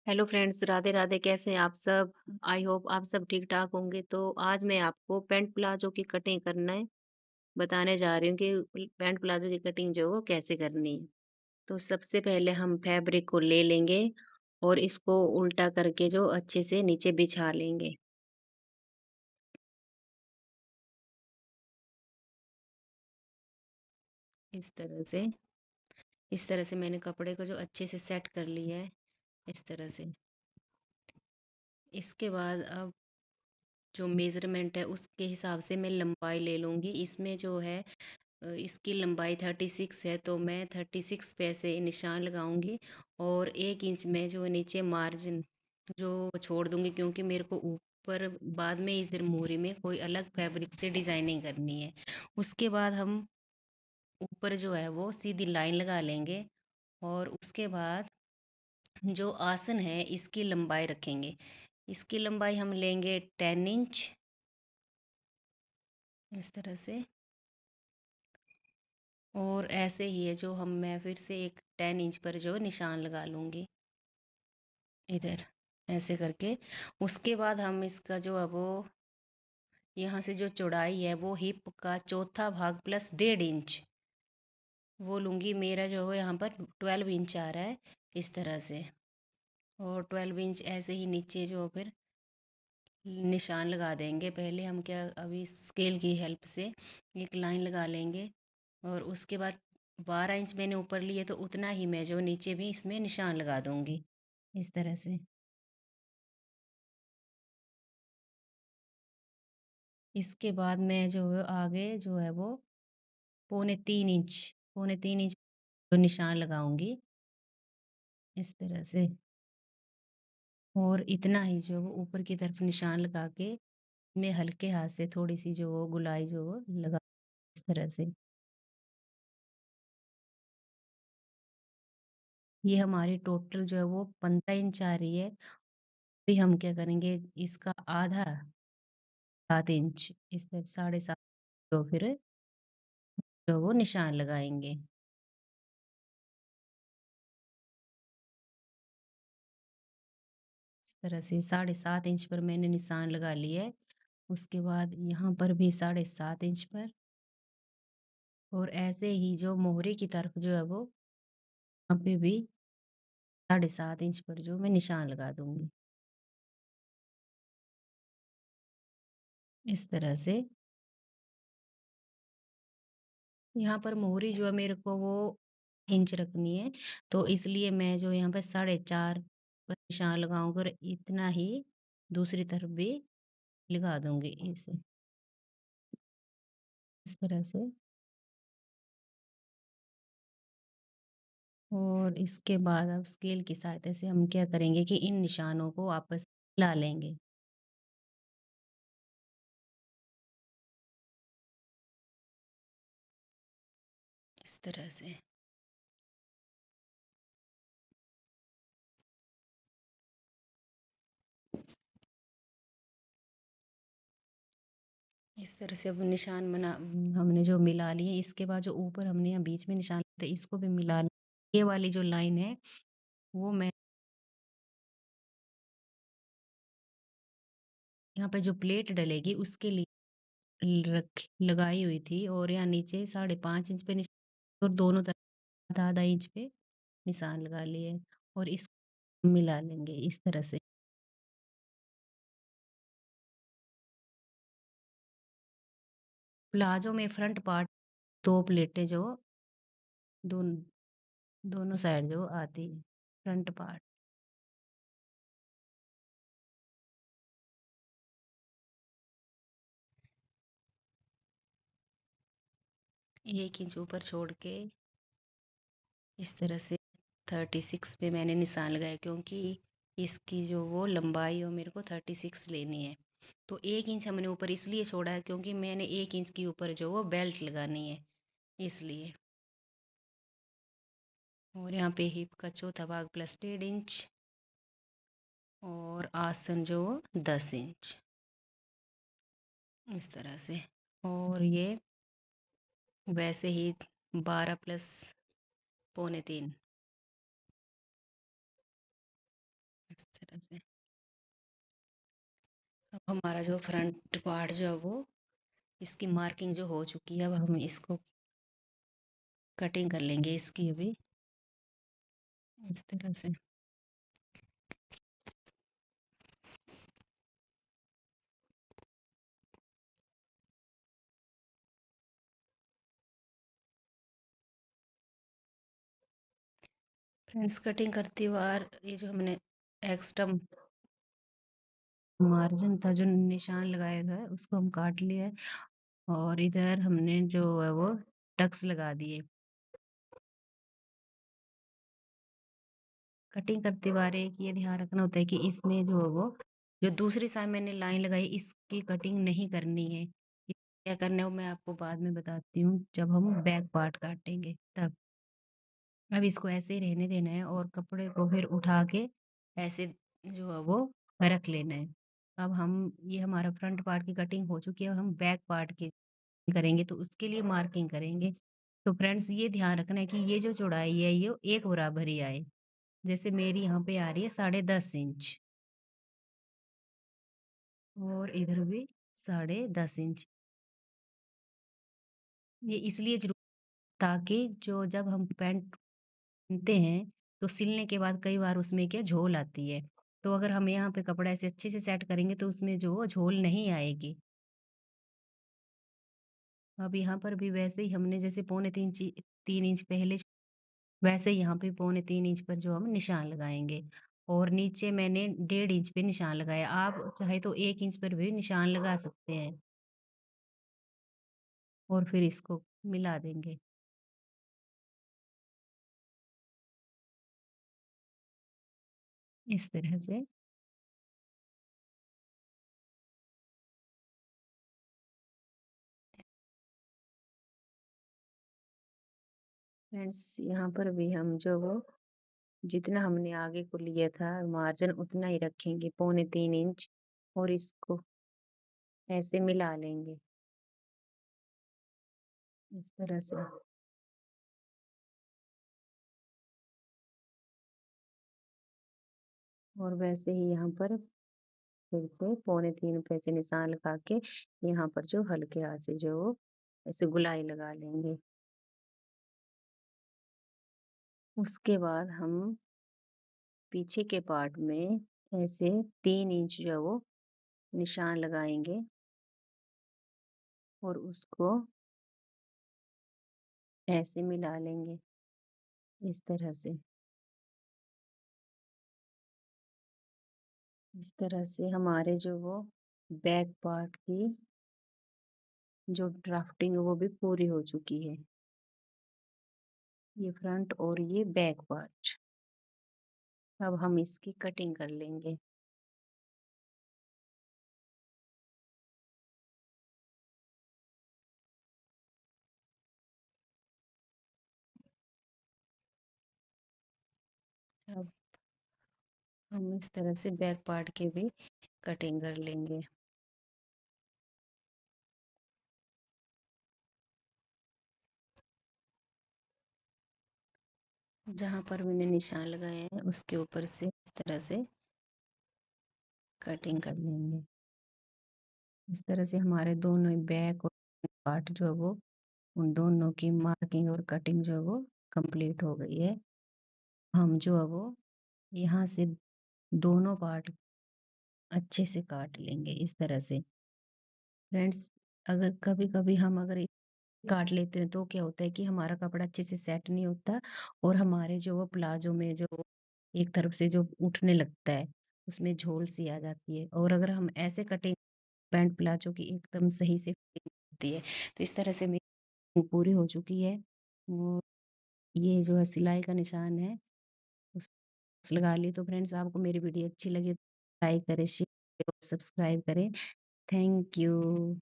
Hello friends, Radhe Radhe. कैसे हैं आप सब? आई होप आप सब ठीक ठाक होंगे। तो आज मैं आपको पैंट प्लाजो की कटिंग करना है बताने जा रही हूँ कि पैंट प्लाजो की कटिंग जो है वो कैसे करनी है। तो सबसे पहले हम फैब्रिक को ले लेंगे और इसको उल्टा करके जो अच्छे से नीचे बिछा लेंगे। इस तरह से इस तरह से मैंने कपड़े को जो अच्छे से सेट कर लिया है। इस तरह से इसके बाद अब जो मेजरमेंट है उसके हिसाब से मैं लंबाई ले लूंगी। इसमें जो है इसकी लंबाई 36 है, तो मैं 36 पे से निशान लगाऊंगी और 1 इंच में जो नीचे मार्जिन जो छोड़ दूंगी, क्योंकि मेरे को ऊपर बाद में इधर मोरी में कोई अलग फैब्रिक से डिजाइनिंग करनी है। उसके बाद हम ऊपर जो है वो सीधी लाइन लगा लेंगे और उसके बाद जो आसन है इसकी लंबाई रखेंगे। इसकी लंबाई हम लेंगे 10 इंच। इस तरह से और ऐसे ही है जो हम मैं फिर से एक 10 इंच पर जो निशान लगा लूंगी इधर, ऐसे करके। उसके बाद हम इसका जो है वो यहाँ से जो चौड़ाई है वो हिप का चौथा भाग प्लस 1.5 इंच वो लूंगी। मेरा जो है यहाँ पर 12 इंच आ रहा है इस तरह से। और 12 इंच ऐसे ही नीचे जो फिर निशान लगा देंगे। पहले हम क्या अभी स्केल की हेल्प से एक लाइन लगा लेंगे और उसके बाद 12 इंच मैंने ऊपर लिए तो उतना ही मैं जो नीचे भी इसमें निशान लगा दूंगी इस तरह से। इसके बाद मैं जो है आगे जो है वो पौने तीन इंच जो निशान लगाऊंगी इस तरह से। और इतना ही जो वो ऊपर की तरफ निशान लगा के मैं हल्के हाथ से थोड़ी सी जो वो गुलाई जो वो लगा इस तरह से। ये हमारी टोटल जो है वो 15 इंच आ रही है। अभी हम क्या करेंगे, इसका आधा 7 इंच इस तरह 7.5 जो फिर जो वो निशान लगाएंगे इस तरह से। 7.5 इंच पर मैंने निशान लगा लिया है। उसके बाद यहाँ पर भी 7.5 इंच पर और ऐसे ही जो मोहरे की तरफ जो है वो यहाँ पे भी 7.5 इंच पर जो मैं निशान लगा दूंगी इस तरह से। यहाँ पर मोहरी जो है मेरे को वो इंच रखनी है, तो इसलिए मैं जो यहाँ पे 4.5 पर निशान लगाऊंगी और इतना ही दूसरी तरफ भी लगा दूंगी इसे इस तरह से। और इसके बाद अब स्केल की सहायता से हम क्या करेंगे कि इन निशानों को आपस में मिला लेंगे इस तरह से। इस तरह से अब निशान बना हमने जो मिला लिए। इसके बाद जो ऊपर हमने यहाँ बीच में निशान थे इसको भी मिला लिया। ये वाली जो लाइन है वो मैं यहाँ पे जो प्लेट डलेगी उसके लिए रख लगाई हुई थी और यहाँ नीचे 5.5 इंच पे निशान और दोनों तरफ आधा आधा इंच पे निशान लगा लिए और इसको मिला लेंगे इस तरह से। प्लाजो में फ्रंट पार्ट दो प्लेटें जो दोनों दोनों साइड जो आती है फ्रंट पार्ट। 1 इंच ऊपर छोड़ के इस तरह से 36 पे मैंने निशान लगाया, क्योंकि इसकी जो वो लंबाई हो मेरे को 36 लेनी है। तो 1 इंच हमने ऊपर इसलिए छोड़ा है क्योंकि मैंने 1 इंच के ऊपर जो वो बेल्ट लगानी है इसलिए। और यहाँ पे हिप का चौथा भाग प्लस 1.5 इंच और आसन जो 10 इंच इस तरह से। और ये वैसे ही 12 प्लस पौने 3 तरह से अब हमारा जो फ्रंट पार्ट जो है वो इसकी मार्किंग जो हो चुकी है, अब हम इसको कटिंग कर लेंगे इसकी अभी इस तरह से। फ्रेंड्स कटिंग करती बार ये जो हमने एक्स्ट्रा मार्जिन था जो निशान लगाया था उसको हम काट लिया है, और इधर हमने जो है वो टक्स लगा दिए। कटिंग करते बार एक ये ध्यान रखना होता है कि इसमें जो है वो जो दूसरी साइड मैंने लाइन लगाई इसकी कटिंग नहीं करनी है। क्या करना है वो मैं आपको बाद में बताती हूँ जब हम बैक पार्ट काटेंगे तब। अब इसको ऐसे ही रहने देना है और कपड़े को फिर उठा के ऐसे जो है वो रख लेना है। अब हम ये हमारा फ्रंट पार्ट की कटिंग हो चुकी है, अब हम बैक पार्ट की करेंगे तो उसके लिए मार्किंग करेंगे। तो फ्रेंड्स ये ध्यान रखना है कि ये जो चौड़ाई है ये एक बराबर ही आए। जैसे मेरी यहाँ पे आ रही है 10.5 इंच और इधर भी 10.5 इंच। ये इसलिए जरूर ताकि जो जब हम पैंट सिलते हैं तो सिलने के बाद कई बार उसमें क्या झोल आती है, तो अगर हम यहाँ पे कपड़ा ऐसे अच्छे से सेट करेंगे तो उसमें जो वो झोल नहीं आएगी। अब यहाँ पर भी वैसे ही हमने जैसे 3.5 इंच पहले वैसे ही यहाँ पे 3.25 इंच पर जो हम निशान लगाएंगे, और नीचे मैंने 1.5 इंच पे निशान लगाया। आप चाहे तो 1 इंच पर भी निशान लगा सकते हैं और फिर इसको मिला देंगे इस तरह से। फ्रेंड्स यहाँ पर भी हम जो वो जितना हमने आगे को लिया था मार्जिन उतना ही रखेंगे 3.25 इंच, और इसको ऐसे मिला लेंगे इस तरह से। और वैसे ही यहाँ पर फिर से 3.25 पे से निशान लगा के यहाँ पर जो हल्के हाथ से जो ऐसे गुलाई लगा लेंगे। उसके बाद हम पीछे के पार्ट में ऐसे 3 इंच जो है वो निशान लगाएंगे और उसको ऐसे मिला लेंगे इस तरह से। इस तरह से हमारे जो वो बैक पार्ट की जो ड्राफ्टिंग है वो भी पूरी हो चुकी है। ये फ्रंट और ये बैक पार्ट। अब हम इसकी कटिंग कर लेंगे। अब हम इस तरह से बैक पार्ट के भी कटिंग कर लेंगे। जहाँ पर मैंने निशान लगाए हैं उसके ऊपर से इस तरह से कटिंग कर लेंगे। इस तरह से हमारे दोनों बैक और पार्ट जो है वो उन दोनों की मार्किंग और कटिंग जो है वो कंप्लीट हो गई है। हम जो है वो यहाँ से दोनों पार्ट अच्छे से काट लेंगे इस तरह से। फ्रेंड्स अगर कभी कभी हम अगर काट लेते हैं तो क्या होता है कि हमारा कपड़ा अच्छे से सेट नहीं होता, और हमारे जो वो प्लाजो में जो एक तरफ से जो उठने लगता है उसमें झोल सी आ जाती है। और अगर हम ऐसे कटिंग पैंट प्लाजो की एकदम सही से फिटिंग होती है। तो इस तरह से मेरी पूरी हो चुकी है, और ये जो है सिलाई का निशान है उस लगा ली। तो फ्रेंड्स आपको मेरी वीडियो अच्छी लगी तो लाइक करें, शेयर करें, सब्सक्राइब करें। Thank you.